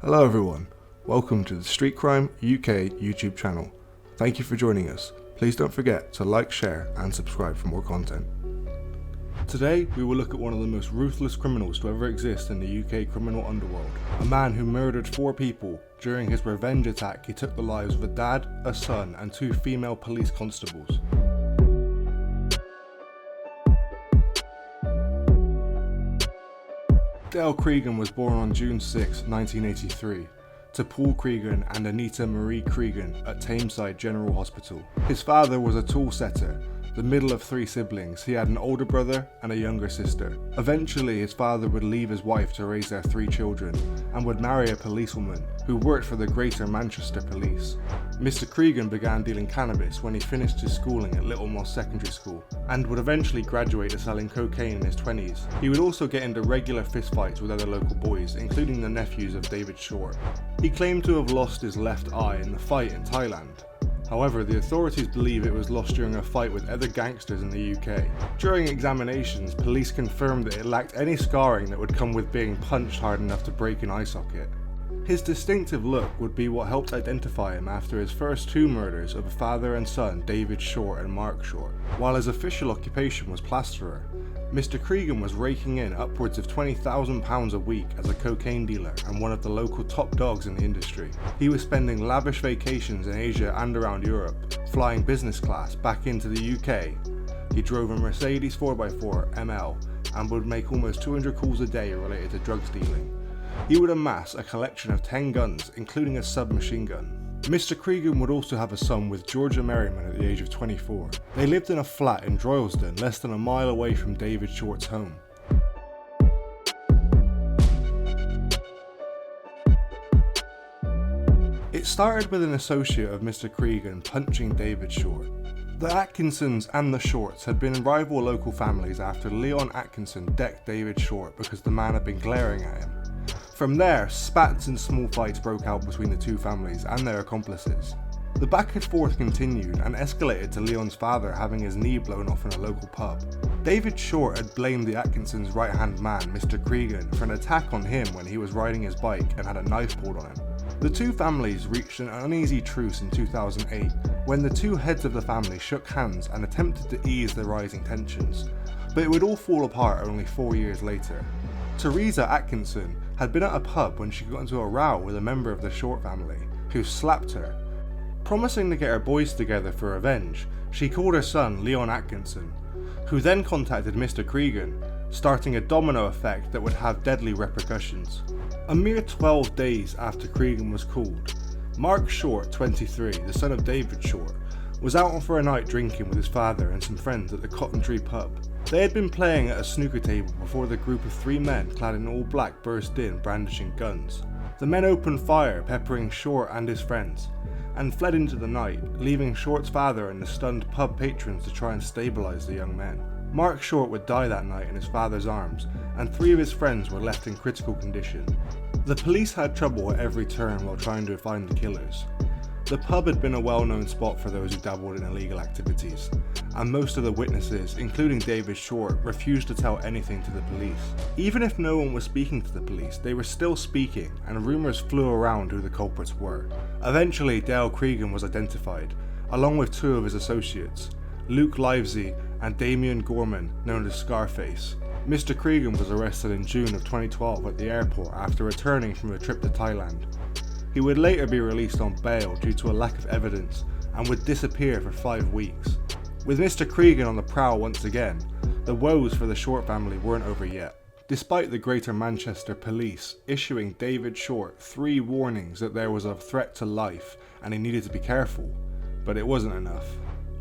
Hello everyone, welcome to the Street Crime UK YouTube channel. Thank you for joining us. Please don't forget to like, share and subscribe for more content. Today we will look at one of the most ruthless criminals to ever exist in the UK criminal underworld. A man who murdered 4 people. During his revenge attack he took the lives of a dad, a son and 2 female police constables. Dale Cregan was born on June 6, 1983, to Paul Cregan and Anita Marie Cregan at Tameside General Hospital. His father was a tool setter, the middle of 3 siblings. He had an older brother and a younger sister. Eventually his father would leave his wife to raise their 3 children and would marry a policewoman who worked for the Greater Manchester Police. Mr. Cregan began dealing cannabis when he finished his schooling at Little Moss Secondary School and would eventually graduate to selling cocaine in his 20s. He would also get into regular fistfights with other local boys, including the nephews of David Short. He claimed to have lost his left eye in the fight in Thailand. However, the authorities believe it was lost during a fight with other gangsters in the UK. During examinations, police confirmed that it lacked any scarring that would come with being punched hard enough to break an eye socket. His distinctive look would be what helped identify him after his first 2 murders of a father and son, David Short and Mark Short. While his official occupation was plasterer, Mr. Cregan was raking in upwards of £20,000 a week as a cocaine dealer and one of the local top dogs in the industry. He was spending lavish vacations in Asia and around Europe, flying business class back into the UK. He drove a Mercedes 4x4 ML and would make almost 200 calls a day related to drugs dealing. He would amass a collection of 10 guns, including a submachine gun. Mr. Cregan would also have a son with Georgia Merriman at the age of 24. They lived in a flat in Droylsden, less than a mile away from David Short's home. It started with an associate of Mr. Cregan punching David Short. The Atkinsons and the Shorts had been rival local families after Leon Atkinson decked David Short because the man had been glaring at him. From there, spats and small fights broke out between the 2 families and their accomplices. The back and forth continued and escalated to Leon's father having his knee blown off in a local pub. David Short had blamed the Atkinsons' right-hand man, Mr. Cregan, for an attack on him when he was riding his bike and had a knife pulled on him. The 2 families reached an uneasy truce in 2008 when the 2 heads of the family shook hands and attempted to ease the rising tensions, but it would all fall apart only 4 years later. Teresa Atkinson had been at a pub when she got into a row with a member of the Short family, who slapped her. Promising to get her boys together for revenge, she called her son Leon Atkinson, who then contacted Mr. Cregan, starting a domino effect that would have deadly repercussions. A mere 12 days after Cregan was called, Mark Short, 23, the son of David Short, was out for a night drinking with his father and some friends at the Cotton Tree pub. They had been playing at a snooker table before the group of 3 men clad in all black burst in, brandishing guns. The men opened fire, peppering Short and his friends, and fled into the night, leaving Short's father and the stunned pub patrons to try and stabilise the young men. Mark Short would die that night in his father's arms, and 3 of his friends were left in critical condition. The police had trouble at every turn while trying to find the killers. The pub had been a well-known spot for those who dabbled in illegal activities, and most of the witnesses, including David Short, refused to tell anything to the police. Even if no one was speaking to the police, they were still speaking, and rumours flew around who the culprits were. Eventually, Dale Cregan was identified, along with 2 of his associates, Luke Livesey and Damien Gorman, known as Scarface. Mr. Cregan was arrested in June of 2012 at the airport after returning from a trip to Thailand. He would later be released on bail due to a lack of evidence and would disappear for 5 weeks. With Mr. Cregan on the prowl once again, the woes for the Short family weren't over yet. Despite the Greater Manchester Police issuing David Short 3 warnings that there was a threat to life and he needed to be careful, but it wasn't enough.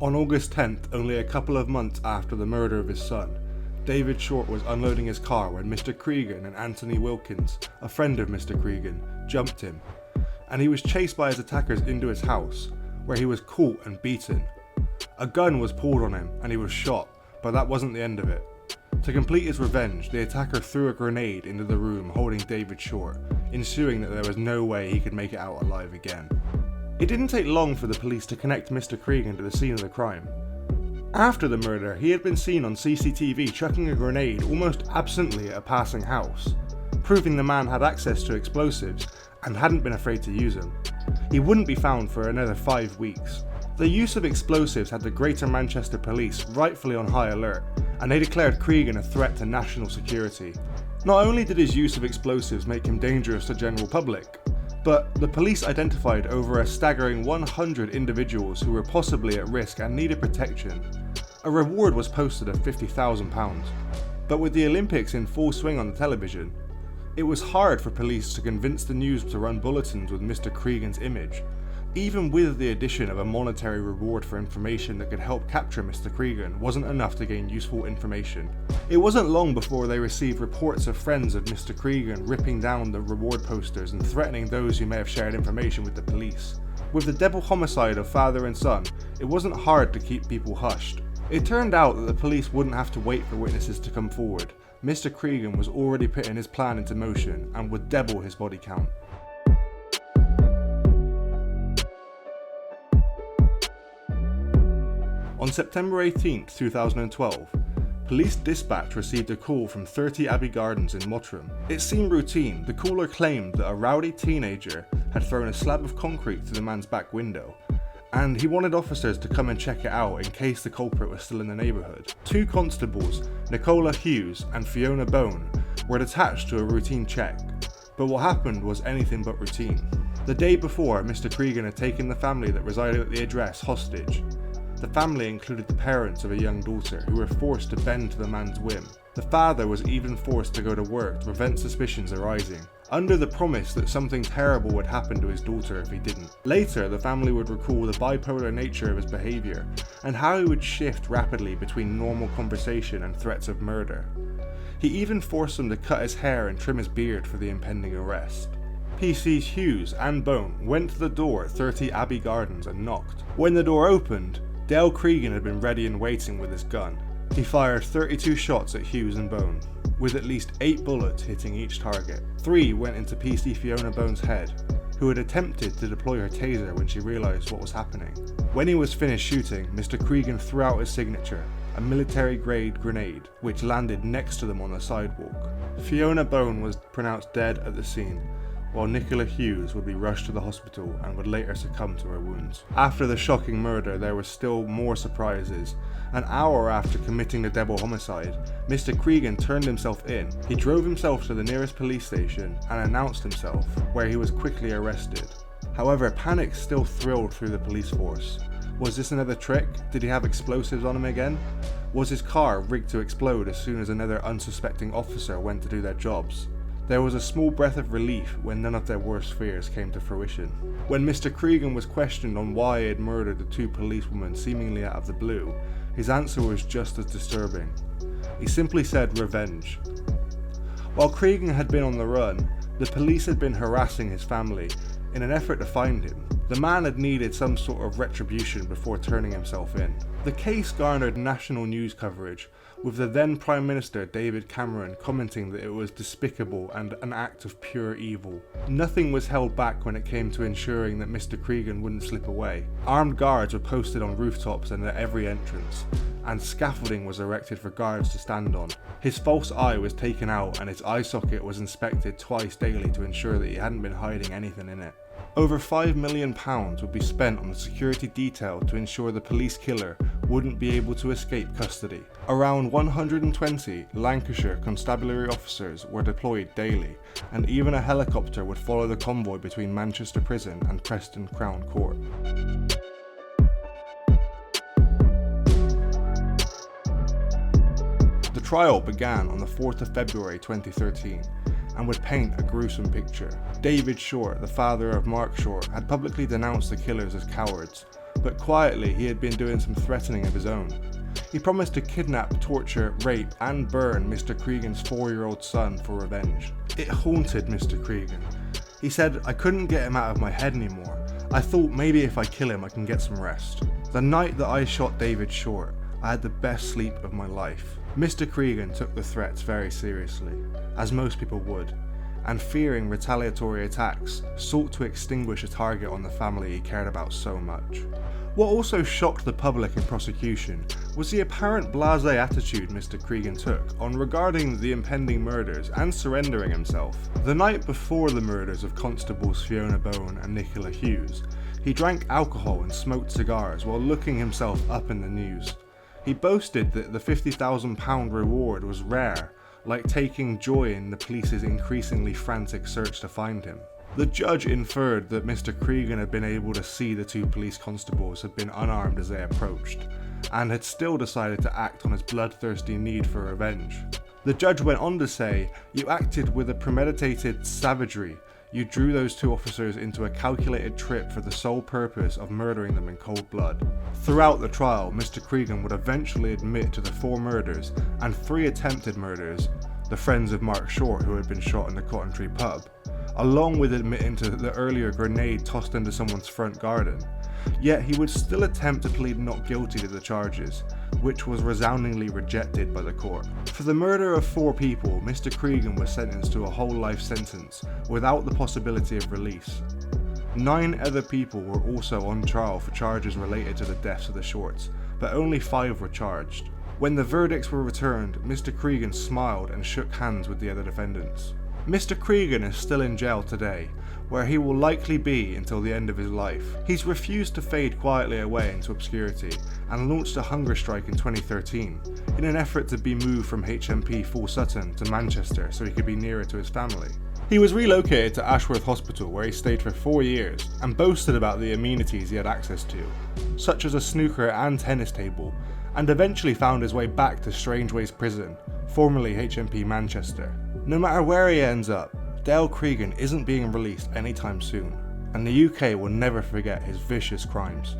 On August 10th, only a couple of months after the murder of his son, David Short was unloading his car when Mr. Cregan and Anthony Wilkins, a friend of Mr. Cregan, jumped him, and he was chased by his attackers into his house, where he was caught and beaten. A gun was pulled on him and he was shot, but that wasn't the end of it. To complete his revenge, the attacker threw a grenade into the room holding David Short, ensuring that there was no way he could make it out alive again. It didn't take long for the police to connect Mr. Cregan to the scene of the crime. After the murder, he had been seen on CCTV chucking a grenade almost absently at a passing house. proving the man had access to explosives and hadn't been afraid to use them. He wouldn't be found for another 5 weeks. The use of explosives had the Greater Manchester Police rightfully on high alert, and they declared Cregan a threat to national security. Not only did his use of explosives make him dangerous to general public, but the police identified over a staggering 100 individuals who were possibly at risk and needed protection. A reward was posted of £50,000. But with the Olympics in full swing on the television, it was hard for police to convince the news to run bulletins with Mr. Cregan's image. Even with the addition of a monetary reward for information that could help capture Mr. Cregan wasn't enough to gain useful information. It wasn't long before they received reports of friends of Mr. Cregan ripping down the reward posters and threatening those who may have shared information with the police. With the double homicide of father and son, it wasn't hard to keep people hushed. It turned out that the police wouldn't have to wait for witnesses to come forward. Mr. Cregan was already putting his plan into motion and would double his body count. On September 18, 2012, police dispatch received a call from 30 Abbey Gardens in Mottram. It seemed routine. The caller claimed that a rowdy teenager had thrown a slab of concrete through the man's back window, and he wanted officers to come and check it out in case the culprit was still in the neighbourhood. 2 constables, Nicola Hughes and Fiona Bone, were attached to a routine check, but what happened was anything but routine. The day before, Mr. Cregan had taken the family that resided at the address hostage. The family included the parents of a young daughter who were forced to bend to the man's whim. The father was even forced to go to work to prevent suspicions arising, under the promise that something terrible would happen to his daughter if he didn't. Later, the family would recall the bipolar nature of his behaviour and how he would shift rapidly between normal conversation and threats of murder. He even forced them to cut his hair and trim his beard for the impending arrest. PCs Hughes and Bone went to the door at 30 Abbey Gardens and knocked. When the door opened, Dale Cregan had been ready and waiting with his gun. He fired 32 shots at Hughes and Bone, with at least 8 bullets hitting each target. 3 went into PC Fiona Bone's head, who had attempted to deploy her taser when she realised what was happening. When he was finished shooting, Mr. Cregan threw out his signature, a military-grade grenade, which landed next to them on the sidewalk. Fiona Bone was pronounced dead at the scene, while Nicola Hughes would be rushed to the hospital and would later succumb to her wounds. After the shocking murder, there were still more surprises. An hour after committing the double homicide, Mr. Cregan turned himself in. He drove himself to the nearest police station and announced himself, where he was quickly arrested. However, panic still thrilled through the police force. Was this another trick? Did he have explosives on him again? Was his car rigged to explode as soon as another unsuspecting officer went to do their jobs? There was a small breath of relief when none of their worst fears came to fruition. When Mr. Cregan was questioned on why he had murdered the 2 policewomen seemingly out of the blue, his answer was just as disturbing. He simply said revenge. While Cregan had been on the run, the police had been harassing his family in an effort to find him. The man had needed some sort of retribution before turning himself in. The case garnered national news coverage, with the then Prime Minister David Cameron commenting that it was despicable and an act of pure evil. Nothing was held back when it came to ensuring that Mr. Cregan wouldn't slip away. Armed guards were posted on rooftops and at every entrance, and scaffolding was erected for guards to stand on. His false eye was taken out and his eye socket was inspected twice daily to ensure that he hadn't been hiding anything in it. Over £5 million would be spent on the security detail to ensure the police killer wouldn't be able to escape custody. Around 120 Lancashire constabulary officers were deployed daily, and even a helicopter would follow the convoy between Manchester Prison and Preston Crown Court. The trial began on the 4th of February 2013, and would paint a gruesome picture. David Short, the father of Mark Short, had publicly denounced the killers as cowards, but quietly he had been doing some threatening of his own. He promised to kidnap, torture, rape and burn Mr. Cregan's 4-year-old son for revenge. It haunted Mr. Cregan. He said, "I couldn't get him out of my head anymore. I thought maybe if I kill him I can get some rest. The night that I shot David Short, I had the best sleep of my life." Mr. Cregan took the threats very seriously, as most people would, and fearing retaliatory attacks, sought to extinguish a target on the family he cared about so much. What also shocked the public and prosecution was the apparent blasé attitude Mr. Cregan took on regarding the impending murders and surrendering himself. The night before the murders of Constables Fiona Bowen and Nicola Hughes, he drank alcohol and smoked cigars while looking himself up in the news. He boasted that the £50,000 reward was rare, like taking joy in the police's increasingly frantic search to find him. The judge inferred that Mr. Cregan had been able to see the two police constables had been unarmed as they approached, and had still decided to act on his bloodthirsty need for revenge. The judge went on to say, "You acted with a premeditated savagery. You drew those two officers into a calculated trip for the sole purpose of murdering them in cold blood." Throughout the trial, Mr. Cregan would eventually admit to the 4 murders and 3 attempted murders, the friends of Mark Short who had been shot in the Cotton Tree pub, along with admitting to the earlier grenade tossed into someone's front garden. Yet he would still attempt to plead not guilty to the charges, which was resoundingly rejected by the court. For the murder of 4 people, Mr. Cregan was sentenced to a whole life sentence without the possibility of release. 9 other people were also on trial for charges related to the deaths of the Shorts, but only 5 were charged. When the verdicts were returned, Mr. Cregan smiled and shook hands with the other defendants. Mr. Cregan is still in jail today, where he will likely be until the end of his life. He's refused to fade quietly away into obscurity and launched a hunger strike in 2013 in an effort to be moved from HMP Full Sutton to Manchester so he could be nearer to his family. He was relocated to Ashworth Hospital, where he stayed for 4 years and boasted about the amenities he had access to, such as a snooker and tennis table, and eventually found his way back to Strangeways Prison, formerly HMP Manchester. No matter where he ends up, Dale Cregan isn't being released anytime soon, and the UK will never forget his vicious crimes.